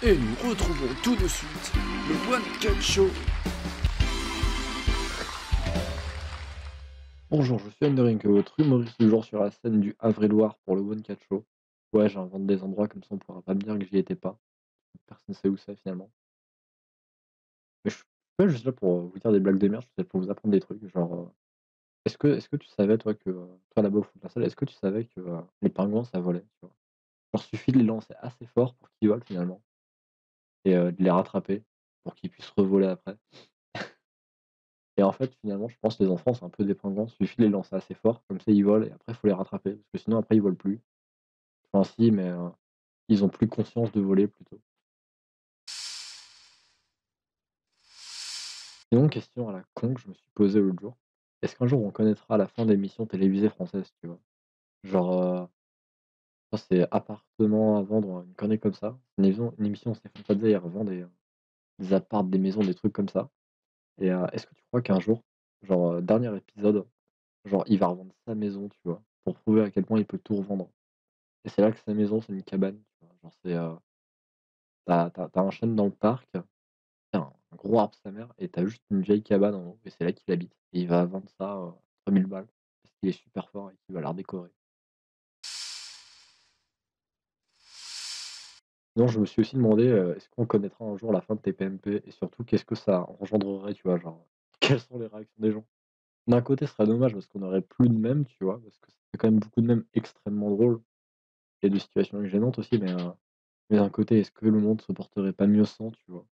Et nous retrouvons tout de suite le One Cut Show. Bonjour, je suis Underink, votre humoriste du jour sur la scène du Havre-et-Loire pour le One Cat Show. Ouais, j'invente des endroits comme ça on pourra pas me dire que j'y étais pas. Personne sait où c'est finalement. Mais je suis pas juste là pour vous dire des blagues de merde, je suis là pour vous apprendre des trucs. Genre, est-ce que tu savais toi que, toi là-bas au fond de la salle, est-ce que tu savais que les pingouins ça volait, tu vois? Genre suffit de les lancer assez fort pour qu'ils volent finalement et de les rattraper pour qu'ils puissent revoler après. Et en fait finalement je pense que les enfants c'est un peu des pingouins, suffit de les lancer assez fort, comme ça ils volent et après il faut les rattraper parce que sinon après ils volent plus. Enfin si, mais ils ont plus conscience de voler plutôt. Sinon, question à la con que je me suis posée l'autre jour. Est-ce qu'un jour on connaîtra la fin des émissions télévisées françaises, tu vois? Genre, je crois c'est Appartement à vendre, une connerie comme ça. Une émission où Stéphane Plaza, il revend des apparts, des maisons, des trucs comme ça. Et est-ce que tu crois qu'un jour, genre, dernier épisode, genre il va revendre sa maison, tu vois? Pour prouver à quel point il peut tout revendre. Et c'est là que sa maison, c'est une cabane, tu vois? Genre c'est, tu as un chêne dans le parc. Un gros arbre sa mère et tu as juste une vieille cabane en haut et c'est là qu'il habite et il va vendre ça, 3 000 balles parce qu'il est super fort et qu'il va la redécorer. Sinon, je me suis aussi demandé, est-ce qu'on connaîtra un jour la fin de TPMP et surtout qu'est-ce que ça engendrerait, tu vois? Genre, quelles sont les réactions des gens? D'un côté, ce serait dommage parce qu'on aurait plus de mèmes, tu vois? Parce que ça fait quand même beaucoup de mèmes extrêmement drôles et de situations gênantes aussi, mais d'un côté, est-ce que le monde se porterait pas mieux sans, tu vois?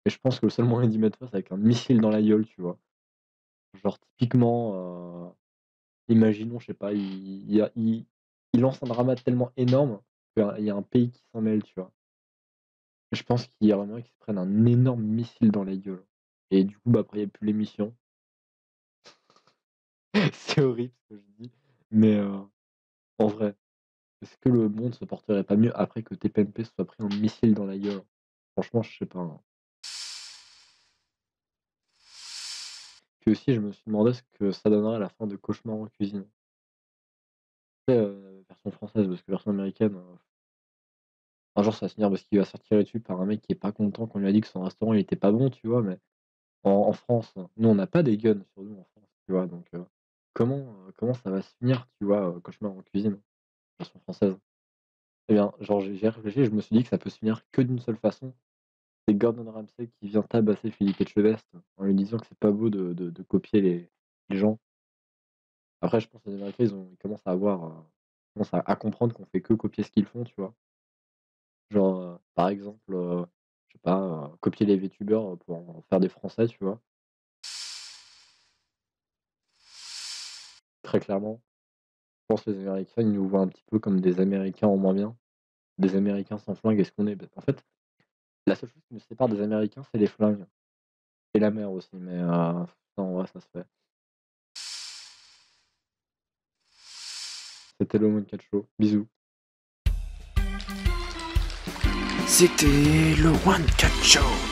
Et je pense que le seul moyen d'y mettre fin, c'est avec un missile dans la gueule, tu vois? Genre typiquement, imaginons, je sais pas, il lance un drama tellement énorme qu'il y a un pays qui s'en mêle, tu vois? Je pense qu'il y a vraiment qu'ils se prennent un énorme missile dans la gueule et du coup, bah, après il y a plus l'émission. C'est horrible ce que je dis, mais en vrai, est-ce que le monde se porterait pas mieux après que TPMP se soit pris un missile dans la gueule? Franchement, je sais pas, hein. Puis aussi, je me suis demandé ce que ça donnerait à la fin de Cauchemar en cuisine. Tu sais, version française parce que version américaine, un jour ça va se finir parce qu'il va se faire tirer dessus par un mec qui est pas content qu'on lui a dit que son restaurant il était pas bon, tu vois? Mais en France, nous on n'a pas des guns sur nous en France, tu vois? Donc comment ça va se finir, tu vois, Cauchemar en cuisine, version française? Eh bien, genre j'ai réfléchi et je me suis dit que ça peut se finir que d'une seule façon, c'est Gordon Ramsay qui vient tabasser Philippe Etchebest en lui disant que c'est pas beau de copier les gens. Après je pense que les Américains ils commencent à avoir, ils commencent à comprendre qu'on fait que copier ce qu'ils font, tu vois? Genre, par exemple, je sais pas, copier les Vtubers, pour en faire des Français, tu vois? Très clairement, je pense que les Américains, ils nous voient un petit peu comme des Américains en moins bien, des Américains sans flingue et ce qu'on est. En fait, la seule chose qui nous sépare des Américains, c'est les flingues et la mer aussi, mais ça en vrai, ça se fait. C'était le One Catch Show. Bisous. C'était le One Cut Show.